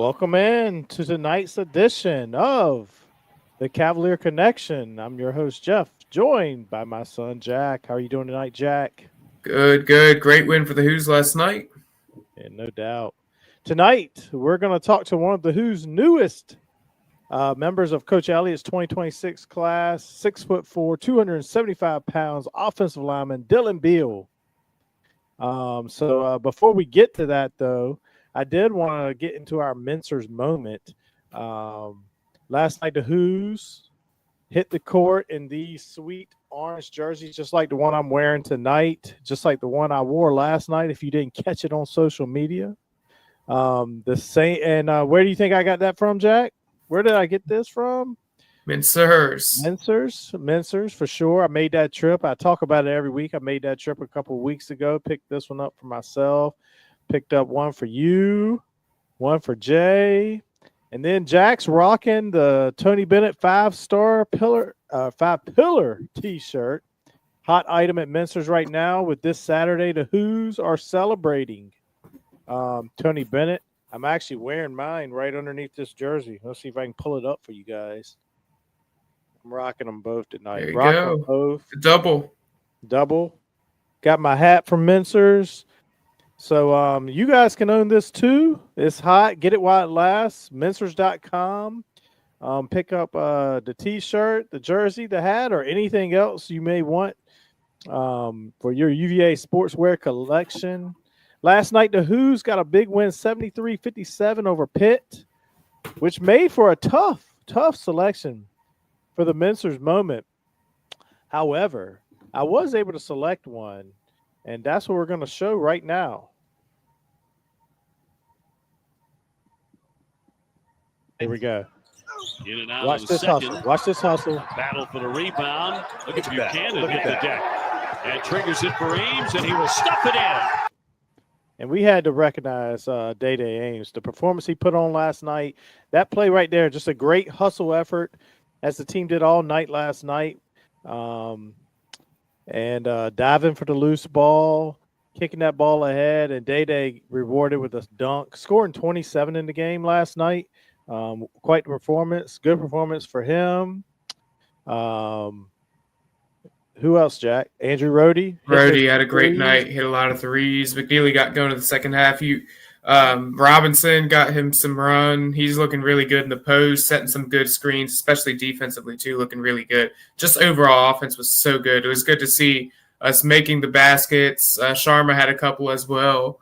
Welcome in to tonight's edition of the Cavalier Connection. I'm your host, Jeff, joined by my son, Jack. How are you doing tonight, Jack? Good, good. Great win for the Who's last night. And no doubt. Tonight, we're going to talk to one of the Who's newest members of Coach Elliott's 2026 class, 6'4", 275 pounds, offensive lineman, Dylan Biehl. Before we get to that, though, I did want to get into our Mincers moment. Last night, the Who's hit the court in these sweet orange jerseys, just like the one I'm wearing tonight, just like the one I wore last night. If you didn't catch it on social media, the same. And where do you think I got that from, Jack? Where did I get this from? Mincers for sure. I made that trip. I talk about it every week. I made that trip a couple of weeks ago. Picked this one up for myself. Picked up one for you, one for Jay, and then Jack's rocking the Tony Bennett five pillar T-shirt. Hot item at Mincers right now. With this Saturday, the Who's are celebrating Tony Bennett. I'm actually wearing mine right underneath this jersey. Let's see if I can pull it up for you guys. I'm rocking them both tonight. There you go. Both. Double. Got my hat from Mincers. So you guys can own this too. It's hot. Get it while it lasts. Mincers.com. Pick up the T-shirt, the jersey, the hat, or anything else you may want for your UVA sportswear collection. Last night, the Who's got a big win, 73-57 over Pitt, which made for a tough selection for the Mincers moment. However, I was able to select one, and that's what we're going to show right now. Here we go. In and out Watch of the this second. hustle. Watch this hustle. Battle for the rebound. Look at Buchanan hit the deck. And triggers it for Ames, and he will stuff it in. And we had to recognize Day-Day Ames. The performance he put on last night, that play right there, just a great hustle effort as the team did all night last night. Diving for the loose ball, kicking that ball ahead, and Day-Day rewarded with a dunk, scoring 27 in the game last night. Quite the performance, good performance for him. Who else, Jack? Andrew Rohde. Rohde had a great night, hit a lot of threes. McNeely got going to the second half. Robinson got him some run. He's looking really good in the post, setting some good screens, especially defensively too, looking really good. Just overall offense was so good. It was good to see us making the baskets. Sharma had a couple as well.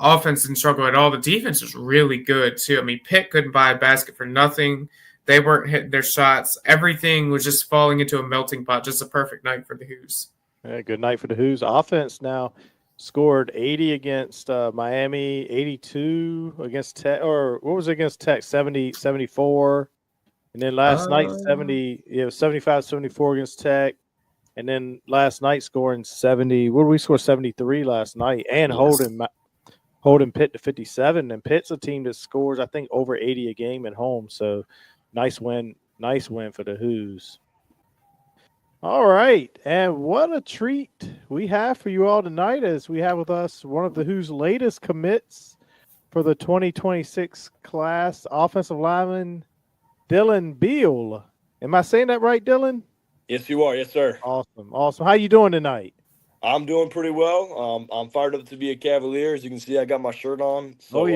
Offense didn't struggle at all. The defense was really good too. I mean, Pitt couldn't buy a basket for nothing. They weren't hitting their shots. Everything was just falling into a melting pot. Just a perfect night for the Who's. Yeah, good night for the Who's. Offense now scored 80 against Miami, 82 against Tech, or what was it against Tech? 70, 74. And then last night, 75, 74 against Tech. And then last night scoring 70. What did we score? 73 last night. And holding Pitt to 57. And Pitt's a team that scores, I think, over 80 a game at home. So nice win for the Who's. All right, and what a treat we have for you all tonight as we have with us one of the Who's latest commits for the 2026 class, offensive lineman Dylan Biehl. Am I saying that right, Dylan? Yes, you are. Yes, sir. Awesome. How you doing tonight? I'm doing pretty well. I'm fired up to be a Cavalier. As you can see, I got my shirt on. So,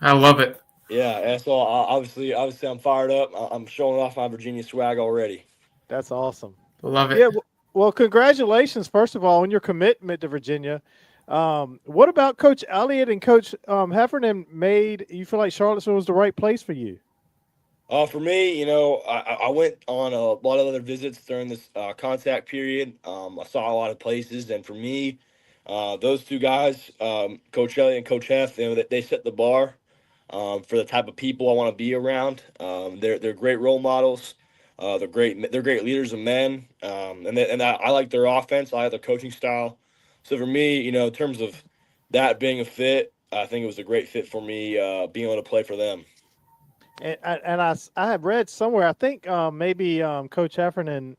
I love it. Yeah, that's all. Obviously, I'm fired up. I'm showing off my Virginia swag already. That's awesome. Love it. Yeah, well, congratulations, first of all, on your commitment to Virginia. What about Coach Elliott and Coach Heffernan made you feel like Charlottesville was the right place for you? For me, I went on a lot of other visits during this contact period. I saw a lot of places, and for me, those two guys, Coach Elliott and Coach Heff, they set the bar for the type of people I want to be around. They're great role models. They're great leaders of men, and I like their offense. I like their coaching style. So for me, in terms of that being a fit, I think it was a great fit for me being able to play for them. And I have read somewhere, I think maybe Coach Heffernan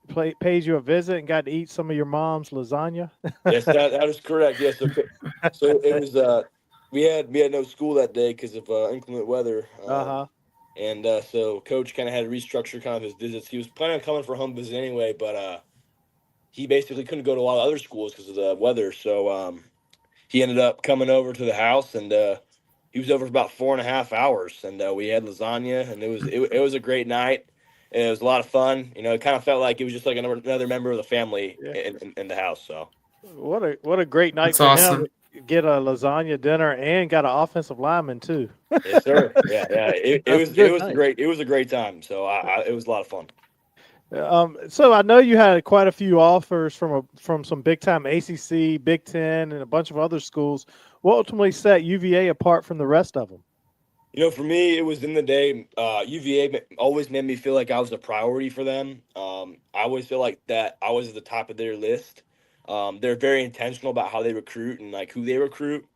paid you a visit and got to eat some of your mom's lasagna. Yes, that is correct. Yes, so it was we had no school that day because of inclement weather. And so coach kind of had to restructure kind of his visits. He was planning on coming for a home visit anyway, but he basically couldn't go to a lot of other schools because of the weather. So he ended up coming over to the house, and he was over for about 4.5 hours. And we had lasagna, and it was a great night. And it was a lot of fun. You know, it kind of felt like it was just like another member of the family in the house. So what a great night That's for awesome. him. Get a lasagna dinner and got an offensive lineman too. Yes, sir. Yeah. It was a great time. So it was a lot of fun. So I know you had quite a few offers from some big time ACC, Big Ten, and a bunch of other schools. What ultimately set UVA apart from the rest of them? You know, for me, it was in the day. UVA always made me feel like I was a priority for them. I always feel like that I was at the top of their list. They're very intentional about how they recruit and like who they recruit.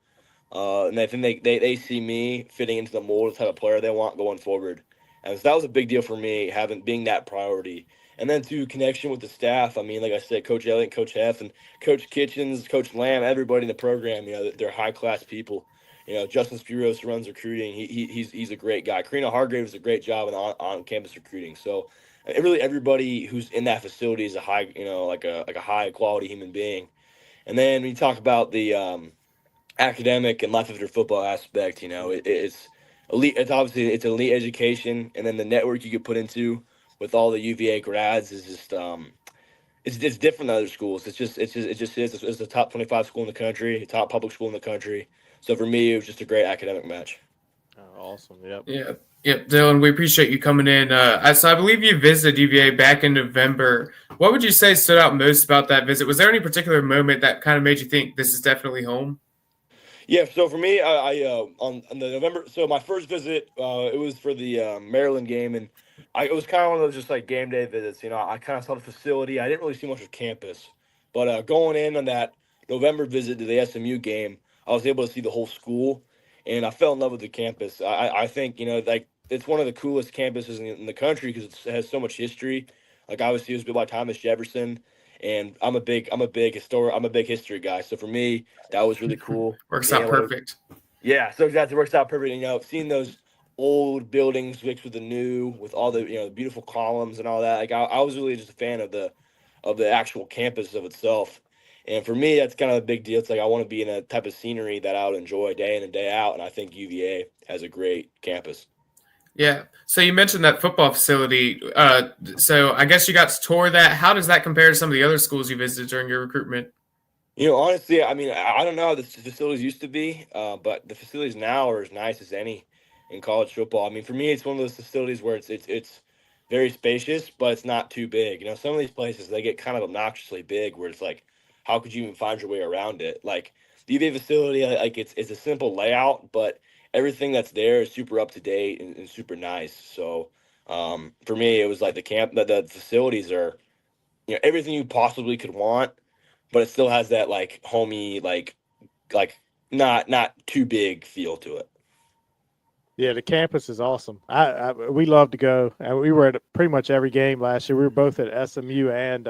And I think they see me fitting into the mold of the type of player they want going forward. And so that was a big deal for me, being that priority. And then to connection with the staff. I mean, like I said, Coach Elliott, Coach Heff, and Coach Kitchens, Coach Lamb, everybody in the program, you know, they're high class people. You know, Justin Spiros runs recruiting. He's a great guy. Karina Hargrave does a great job on campus recruiting. So really everybody who's in that facility is a high, you know, like a high quality human being. And then when you talk about the academic and life after football aspect, you know, it's elite. It's obviously it's elite education, and then the network you get put into with all the UVA grads is just it's different than other schools. It's the top 25 school in the country, top public school in the country. So for me, it was just a great academic match. Oh, awesome. Yep. Yep, Dylan, we appreciate you coming in. So I believe you visited UVA back in November. What would you say stood out most about that visit? Was there any particular moment that kind of made you think this is definitely home? Yeah, so for me, I on the November. So my first visit, it was for the Maryland game, and it was kind of one of those just like game day visits. You know, I kind of saw the facility. I didn't really see much of campus, but going in on that November visit to the SMU game, I was able to see the whole school, and I fell in love with the campus. I think, you know, like it's one of the coolest campuses in the country because it has so much history. Like obviously it was built by Thomas Jefferson. And I'm a big history guy. So for me, that was really cool. Works out perfect. Yeah, so exactly, works out perfect. You know, seeing those old buildings mixed with the new, with all the, you know, the beautiful columns and all that. Like I was really just a fan of the actual campus of itself. And for me, that's kind of a big deal. It's like I want to be in a type of scenery that I would enjoy day in and day out. And I think UVA has a great campus. Yeah. So you mentioned that football facility. So I guess you got to tour that. How does that compare to some of the other schools you visited during your recruitment? You know, honestly, I mean, I don't know how the facilities used to be, but the facilities now are as nice as any in college football. I mean, for me, it's one of those facilities where it's very spacious, but it's not too big. You know, some of these places, they get kind of obnoxiously big where it's like, how could you even find your way around it? Like the UVA facility, like it's a simple layout, but everything that's there is super up to date and super nice. So for me, it was like the facilities are, you know, everything you possibly could want, but it still has that like homey, like not too big feel to it. Yeah, the campus is awesome. We love to go, and we were at pretty much every game last year. We were both at SMU and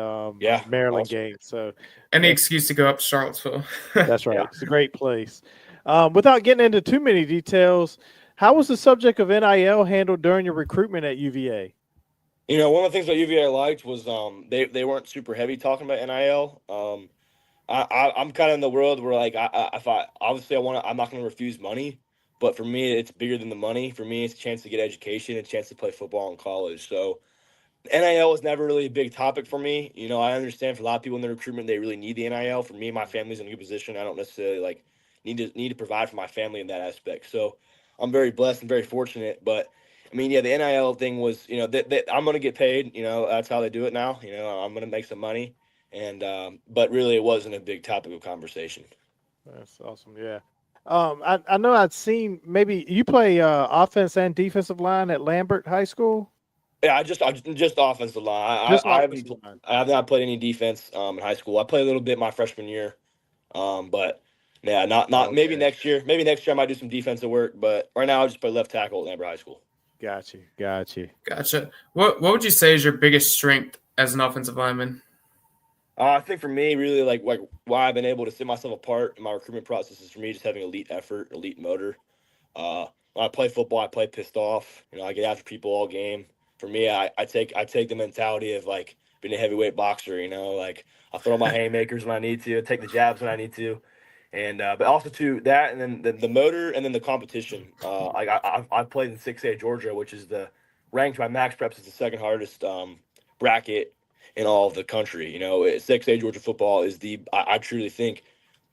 Maryland awesome. games. So any excuse to go up to Charlottesville. That's right. Yeah. It's a great place. Without getting into too many details, how was the subject of NIL handled during your recruitment at UVA? You know, one of the things that UVA I liked was they weren't super heavy talking about NIL. I'm kind of in the world where like I'm not going to refuse money. But for me, it's bigger than the money. For me, it's a chance to get education, a chance to play football in college. So NIL was never really a big topic for me. You know, I understand for a lot of people in the recruitment, they really need the NIL. For me, my family's in a good position. I don't necessarily like need to provide for my family in that aspect. So I'm very blessed and very fortunate. But I mean, yeah, the NIL thing was, you know, that I'm going to get paid. You know, that's how they do it now. You know, I'm going to make some money. And but really, it wasn't a big topic of conversation. That's awesome. Yeah. I know I'd seen maybe you play offense and defensive line at Lambert High School. Yeah, I just offensive line. I have not played any defense in high school. I played a little bit my freshman year, but yeah, not okay. Maybe next year. Maybe next year I might do some defensive work, but right now I just play left tackle at Lambert High School. Gotcha. What would you say is your biggest strength as an offensive lineman? I think for me, really, like why I've been able to set myself apart in my recruitment process is for me just having elite effort, elite motor. When I play football, I play pissed off. I get after people all game. For me, I take the mentality of like being a heavyweight boxer. Like I throw my haymakers when I need to, take the jabs when I need to, and but also to that, and then the motor, and then the competition. Like I played in 6A Georgia, which is ranked by Max Preps as the second hardest bracket in all of the country. 6A Georgia football is I truly think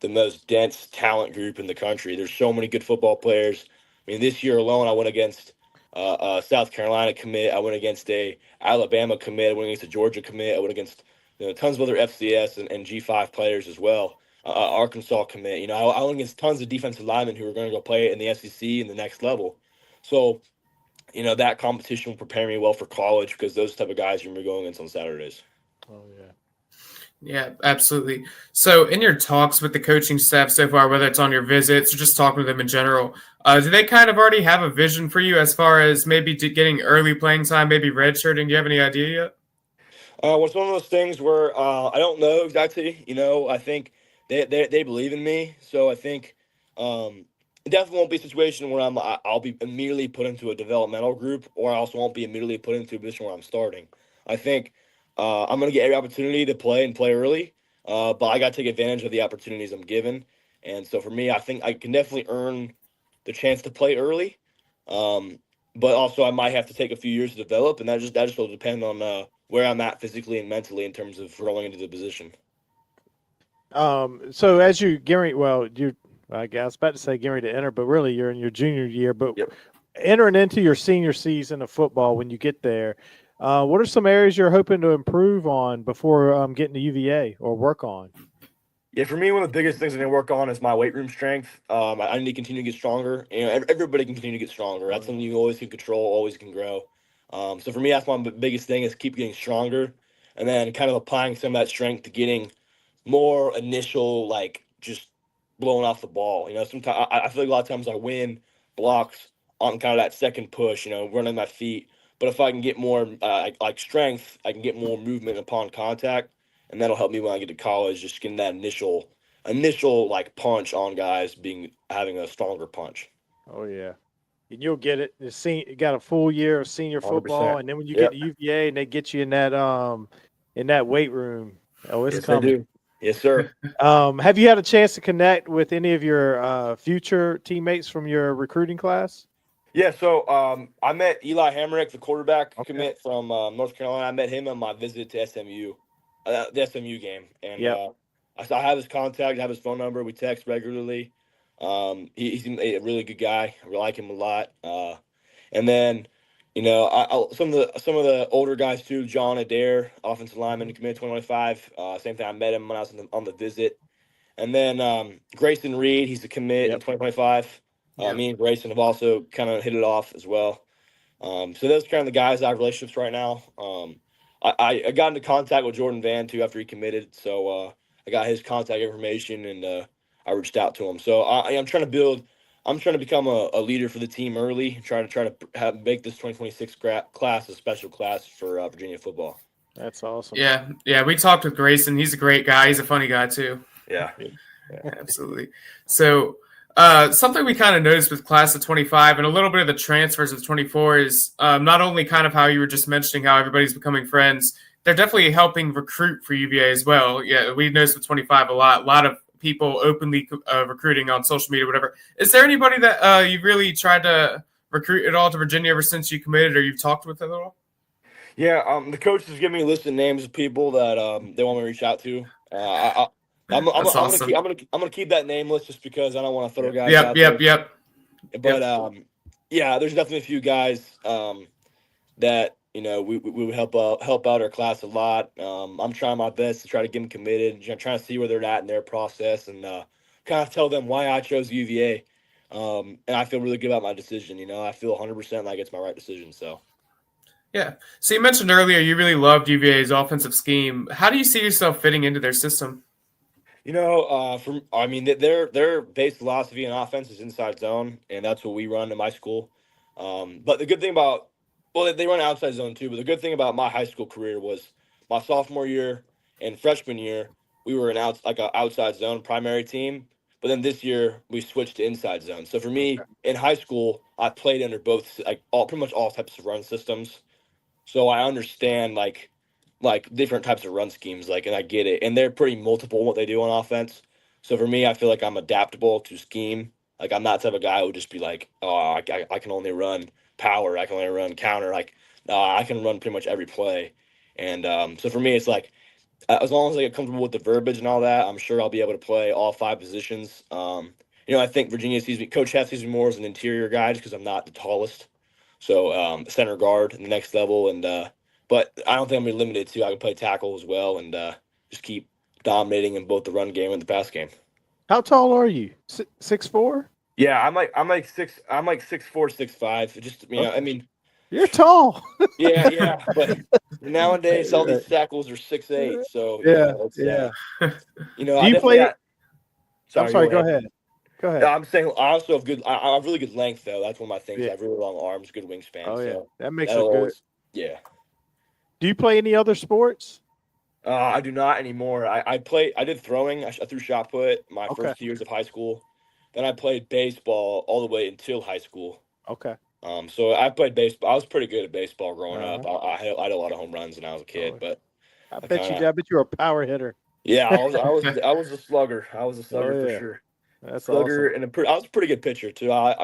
the most dense talent group in the country. There's so many good football players. I mean, this year alone, I went against a South Carolina commit. I went against a Alabama commit. I went against a Georgia commit. I went against tons of other FCS and G5 players as well. Arkansas commit. I went against tons of defensive linemen who were going to go play in the SEC in the next level. So, that competition will prepare me well for college because those type of guys you're going to be going against on Saturdays. Oh, yeah. Yeah, absolutely. So in your talks with the coaching staff so far, whether it's on your visits or just talking to them in general, do they kind of already have a vision for you as far as maybe getting early playing time, maybe redshirting? Do you have any idea yet? Well, it's one of those things where I don't know exactly. I think they believe in me. So I think it definitely won't be a situation where I'll be immediately put into a developmental group, or I also won't be immediately put into a position where I'm starting. I think I'm going to get every opportunity to play and play early, but I got to take advantage of the opportunities I'm given. And so for me, I think I can definitely earn the chance to play early, but also I might have to take a few years to develop, and that just will depend on where I'm at physically and mentally in terms of rolling into the position. So as you I guess I was about to say getting ready to enter, but really you're in your junior year. But Yep. entering into your senior season of football, when you get there, what are some areas you're hoping to improve on before getting to UVA or work on? Yeah, for me, one of the biggest things I need to work on is my weight room strength. I need to continue to get stronger. Everybody can continue to get stronger. That's something you always can control, always can grow. So for me, that's my biggest thing is keep getting stronger, and then kind of applying some of that strength to getting more initial, like just blowing off the ball. Sometimes I feel like a lot of times I win blocks on kind of that second push, running my feet. But if I can get more like strength, I can get more movement upon contact, and that'll help me when I get to college. Just getting that initial like punch on guys, having a stronger punch. Oh yeah, and you'll get it. You got a full year of senior 100%. football, and then when you get to UVA and they get you in that weight room, it's Yes, coming. they do. Yes, sir. Have you had a chance to connect with any of your future teammates from your recruiting class? Yeah, so I met Eli Hamrick, the quarterback commit from North Carolina. I met him on my visit to SMU, the SMU game, and I have his contact, I have his phone number. We text regularly. He's a really good guy. I like him a lot. And then, some of the older guys too. John Adair, offensive lineman, committed 2025. Same thing. I met him when I was on the visit. And then Grayson Reed, he's a commit in 2025. Me and Grayson have also kind of hit it off as well. So those are kind of the guys I have relationships right now. I got into contact with Jordan Van too after he committed. So I got his contact information and I reached out to him. So I'm trying to become a leader for the team early. Try to make this 2026 class a special class for Virginia football. That's awesome. Yeah. We talked with Grayson. He's a great guy. He's a funny guy too. Yeah. Absolutely. So something we kind of noticed with class of 25 and a little bit of the transfers of 24 is not only kind of how you were just mentioning how everybody's becoming friends, they're definitely helping recruit for UVA as well. Yeah, we noticed with 25 a lot of people openly recruiting on social media, whatever. Is there anybody that you've really tried to recruit at all to Virginia ever since you committed or you've talked with at all? Yeah, the coach has given me a list of names of people that they want me to reach out to. I'm gonna keep that nameless just because I don't want to throw guys out there. Yep. But there's definitely a few guys that we would help out our class a lot. I'm trying my best to try to get them committed, trying to see where they're at in their process, and kind of tell them why I chose UVA. And I feel really good about my decision. I feel 100% like it's my right decision. So. Yeah. So you mentioned earlier you really loved UVA's offensive scheme. How do you see yourself fitting into their system? Their base philosophy and offense is inside zone, and that's what we run in my school. But the good thing they run outside zone too. But the good thing about my high school career was my sophomore year And freshman year, we were an outside zone primary team. But then this year we switched to inside zone. So for me, in high school, I played under both, pretty much all types of run systems. So I understand like different types of run schemes, and I get it. And they're pretty multiple in what they do on offense. So for me, I feel like I'm adaptable to scheme. Like I'm not the type of guy who would just be like, oh, I can only run power, I can only run counter. I can run pretty much every play. And so for me, it's like, as long as I get comfortable with the verbiage and all that, I'm sure I'll be able to play all 5 positions. I think Virginia Coach Hess sees me more as an interior guy just because I'm not the tallest. So center guard in the next level, but I don't think I'm gonna be limited to. I can play tackle as well, and just keep dominating in both the run game and the pass game. How tall are you? 6'4"? Yeah, I'm like 6'4", 6'5". Just Okay. I mean, You're tall. yeah. But nowadays, all these tackles are 6'8". So yeah. Do you play? I'm sorry. Go ahead. Go ahead. I'm saying I also have I have really good length though. That's one of my things. I have really long arms, good wingspan. Oh yeah, so that makes it good. Yeah. Do you play any other sports? I do not anymore. I did throwing. I threw shot put my first 2 years of high school. Then I played baseball all the way until high school. Okay. So I played baseball. I was pretty good at baseball growing up. I had a lot of home runs when I was a kid, but I bet you were a power hitter. Yeah, I was a slugger. I was a slugger for sure. That's slugger, awesome. And I was a pretty good pitcher too. I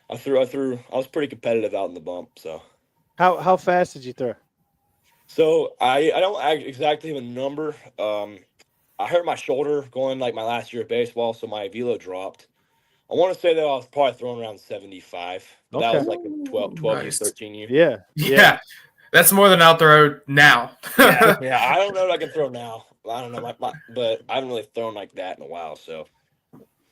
was pretty competitive out in the bump. So how fast did you throw? So I don't exactly have a number. I hurt my shoulder going my last year of baseball, so my velo dropped. I want to say that I was probably throwing around 75. But that was in 12 nice. to 13 years. Yeah. That's more than I'll throw now. yeah. I don't know if I can throw now. I don't know, but I haven't really thrown like that in a while. So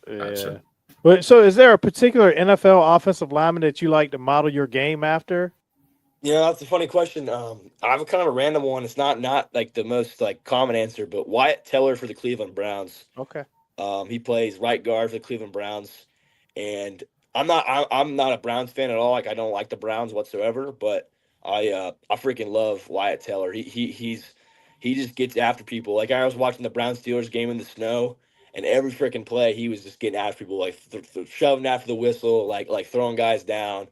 yeah. But so, is there a particular NFL offensive lineman that you like to model your game after? Yeah, that's a funny question. I have kind of a random one. It's not like the most common answer, but Wyatt Teller for the Cleveland Browns. Okay. He plays right guard for the Cleveland Browns, and I'm not a Browns fan at all. I don't like the Browns whatsoever, but I freaking love Wyatt Teller. He just gets after people. I was watching the Browns Steelers game in the snow, and every freaking play he was just getting after people, shoving after the whistle, like throwing guys down.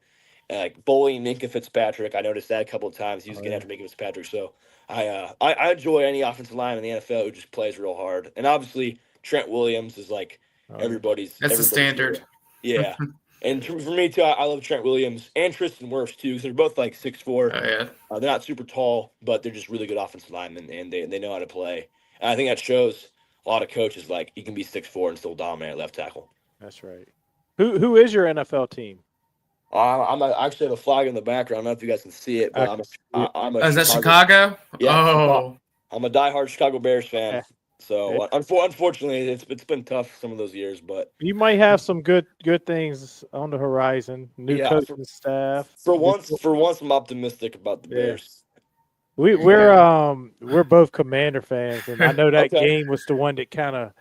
Bullying Minka Fitzpatrick. I noticed that a couple of times. He was getting after Minka Fitzpatrick. So I enjoy any offensive line in the NFL who just plays real hard. And obviously Trent Williams is everybody's. That's the standard. Yeah. And for me too, I love Trent Williams and Tristan Wirfs too, because they're both 6'4". Oh, yeah. They're not super tall, but they're just really good offensive linemen, and they know how to play. And I think that shows a lot of coaches you can be 6'4" and still dominate at left tackle. That's right. Who is your NFL team? Actually have a flag in the background. I don't know if you guys can see it, but I'm a is that Chicago? Yeah. Oh. I'm a diehard Chicago Bears fan. So unfortunately, it's been tough some of those years, but you might have some good things on the horizon. New coaching staff. For once, I'm optimistic about the Bears. We're both Commander fans, and I know that game was the one that kind of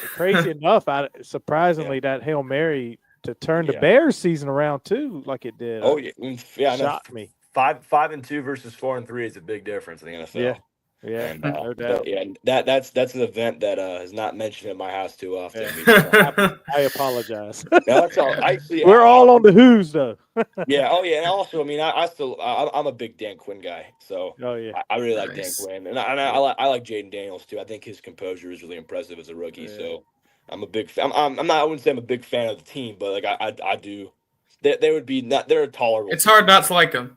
crazy enough. Surprisingly, that Hail Mary to turn the Bears season around too, like it did. Oh yeah, shocked me. 5-2 versus 4-3 is a big difference in the NFL. Yeah, no doubt. That's an event that is not mentioned in my house too often. I apologize. No, that's all. We're all on the Who's though. Yeah. Oh yeah. And also, I'm a big Dan Quinn guy. So I really like Dan Quinn, and I like Jaden Daniels too. I think his composure is really impressive as a rookie. Yeah. So I'm a big fan. I wouldn't say I'm a big fan of the team, but I do. They would be not. They're tolerable. It's hard not to like them.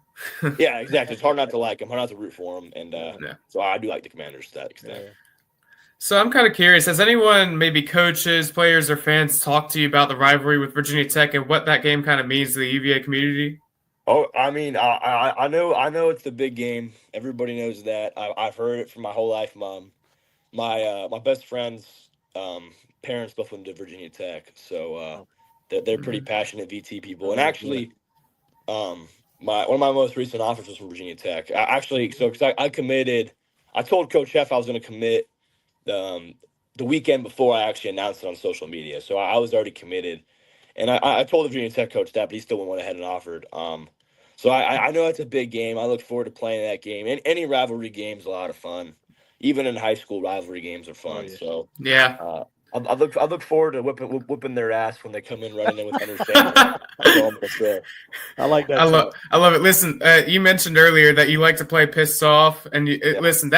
Yeah, exactly. It's hard not to like them, hard not to root for them, and so I do like the Commanders to that extent. So I'm kind of curious, has anyone, maybe coaches, players, or fans, talked to you about the rivalry with Virginia Tech and what that game kind of means to the UVA community? Oh, I mean, I know it's the big game. Everybody knows that. I've heard it for my whole life. My best friend's parents both went to Virginia Tech, so they're pretty passionate VT people, and actually, one of my most recent offers was from Virginia Tech. I committed. I told Coach Heff I was going to commit the weekend before I actually announced it on social media. So I was already committed, and I told the Virginia Tech coach that, but he still went ahead and offered. So I know it's a big game. I look forward to playing that game. And any rivalry game is a lot of fun. even in high school, rivalry games are fun. yeah. So Yeah. I look forward to whipping their ass when they come in running in with understanding. That's all I'm gonna say. I like that. I love it. Listen, you mentioned earlier that you like to play pissed off, and listen,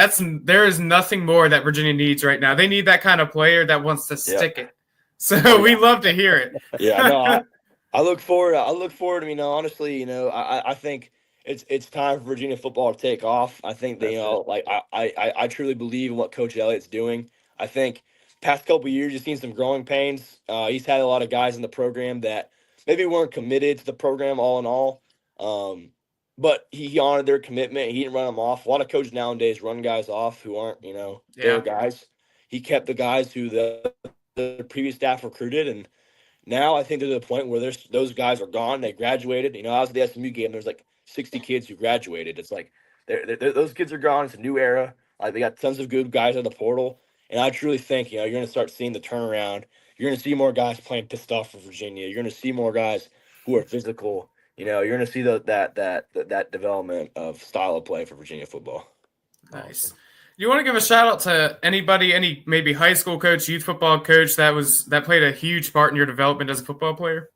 there is nothing more that Virginia needs right now. They need that kind of player that wants to stick it. So we love to hear it. Yeah, no, I look forward. I look forward to honestly, I think it's time for Virginia football to take off. I think that I truly believe in what Coach Elliott's doing. I think past couple of years you've seen some growing pains. He's had a lot of guys in the program that maybe weren't committed to the program all in all. But he honored their commitment. He didn't run them off. A lot of coaches nowadays run guys off who aren't, their guys. He kept the guys who the previous staff recruited, and now I think there's a point where those guys are gone. They graduated. I was at the SMU game. There's like 60 kids who graduated. It's like those kids are gone. It's a new era. Like they got tons of good guys in the portal, and I truly think you're going to start seeing the turnaround. You're going to see more guys playing pissed off for Virginia. You're going to see more guys who are physical. You're going to see that development of style of play for Virginia football. Nice. You want to give a shout out to anybody, any maybe high school coach, youth football coach that played a huge part in your development as a football player?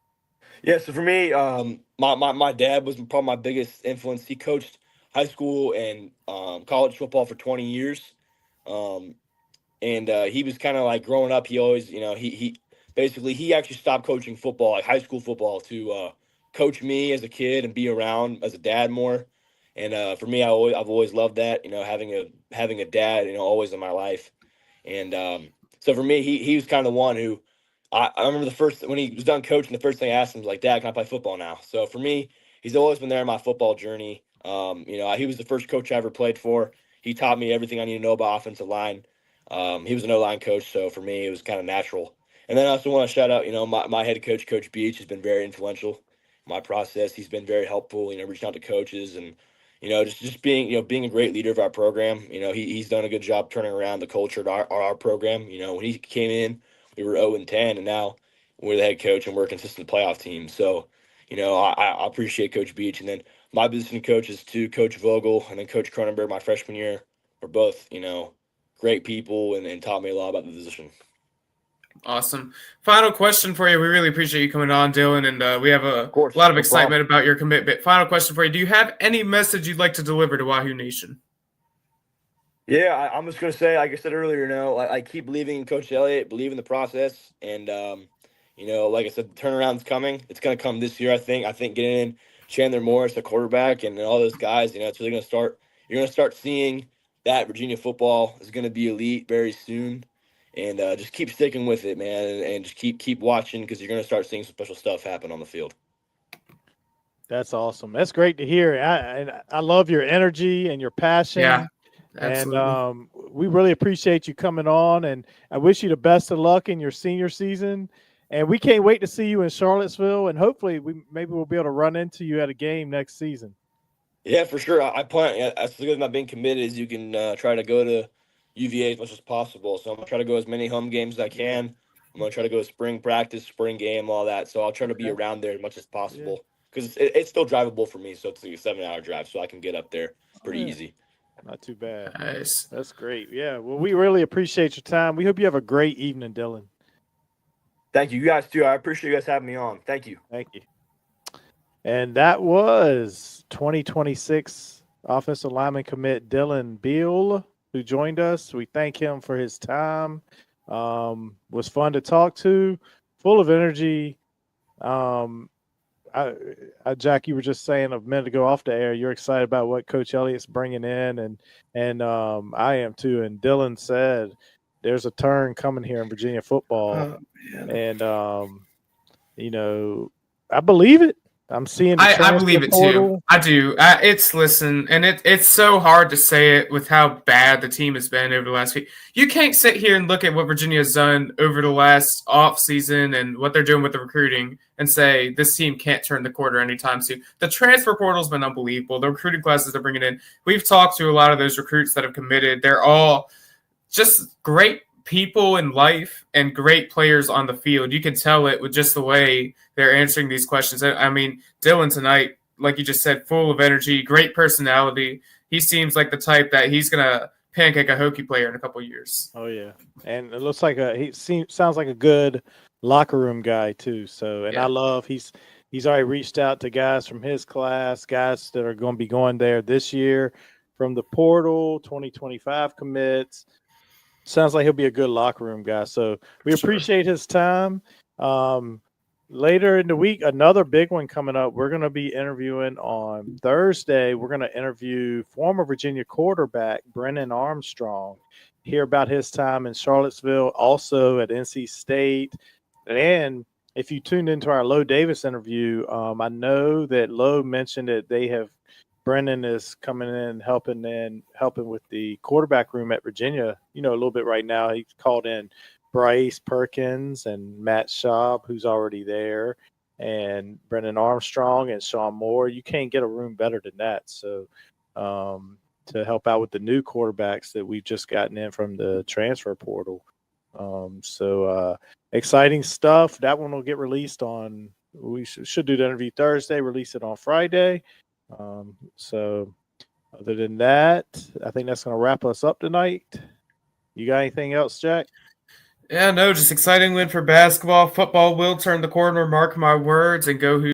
Yeah, so for me, my dad was probably my biggest influence. He coached high school and college football for 20 years, and he was kind of like growing up. He always, he actually stopped coaching football, like high school football, to coach me as a kid and be around as a dad more. And for me, I've always loved that, having a dad, always in my life. And so for me, he was kind of the one who I remember when he was done coaching, the first thing I asked him was like, "Dad, can I play football now?" So for me, he's always been there in my football journey. He was the first coach I ever played for. He taught me everything I need to know about offensive line. He was an O-line coach, so for me, it was kind of natural. And then I also want to shout out, my head coach, Coach Beach, has been very influential in my process. He's been very helpful, reaching out to coaches and just being, being a great leader of our program. He's done a good job turning around the culture at our program. When he came in, we were 0-10, and now we're the head coach and we're a consistent playoff team. So, I appreciate Coach Beach. And then my position coaches too, Coach Vogel and then Coach Cronenberg, my freshman year, were both, great people and taught me a lot about the position. Awesome. Final question for you. We really appreciate you coming on, Dylan, and we have a lot of excitement about your commitment. Final question for you. Do you have any message you'd like to deliver to Wahoo Nation? Yeah, I'm just going to say, like I said earlier, I keep believing in Coach Elliott, believe in the process, and, like I said, the turnaround's coming. It's going to come this year, I think. I think getting in Chandler Morris, the quarterback, and all those guys, it's really going to start. You're going to start seeing that Virginia football is going to be elite very soon. And just keep sticking with it, man, and just keep watching because you're going to start seeing some special stuff happen on the field. That's awesome. That's great to hear. I love your energy and your passion. Yeah, absolutely. And we really appreciate you coming on, and I wish you the best of luck in your senior season. And we can't wait to see you in Charlottesville, and hopefully we'll be able to run into you at a game next season. Yeah, for sure. I plan. As good as not being committed as you can try to go to UVA as much as possible. So I'm going to try to go as many home games as I can. I'm going to try to go to spring practice, spring game, all that. So I'll try to be around there as much as possible because it's still drivable for me. So it's like a 7-hour drive, so I can get up there pretty easy. Not too bad. Nice. That's great. Yeah. Well, we really appreciate your time. We hope you have a great evening, Dylan. Thank you. You guys too. I appreciate you guys having me on. Thank you. Thank you. And that was 2026 offensive lineman commit Dylan Biehl, who joined us. We thank him for his time. Was fun to talk to, full of energy. Jack, you were just saying a minute ago off the air, you're excited about what Coach Elliott's bringing in, and I am too. And Dylan said there's a turn coming here in Virginia football, and I believe it. I'm seeing. I believe it too. I do. It's so hard to say it with how bad the team has been over the last week. You can't sit here and look at what Virginia's done over the last off season and what they're doing with the recruiting and say this team can't turn the quarter anytime soon. The transfer portal's been unbelievable. The recruiting classes they're bringing in. We've talked to a lot of those recruits that have committed. They're all just great people in life and great players on the field. You can tell it with just the way they're answering these questions. I mean, Dylan tonight, like you just said, full of energy, great personality. He seems like the type that he's going to pancake a hokey player in a couple years. Oh yeah, and it looks like sounds like a good locker room guy too. So, and Yeah. I love he's already reached out to guys from his class, guys that are going to be going there this year from the portal, 2025 commits. Sounds like he'll be a good locker room guy. So we appreciate his time. Later in the week, another big one coming up. We're going to be interviewing on Thursday. We're going to interview former Virginia quarterback Brennan Armstrong, hear about his time in Charlottesville, also at NC State. And if you tuned into our Lo Davis interview, I know that Lo mentioned that Brennan is coming in helping with the quarterback room at Virginia, a little bit right now. He called in Bryce Perkins and Matt Schaub, who's already there, and Brennan Armstrong and Sean Moore. You can't get a room better than that. So to help out with the new quarterbacks that we've just gotten in from the transfer portal. Exciting stuff. That one will get released on – we should do the interview Thursday, release it on Friday. So other than that, I think that's going to wrap us up tonight. You got anything else, Jack? Yeah, no, just exciting win for basketball. Football will turn the corner, mark my words, and go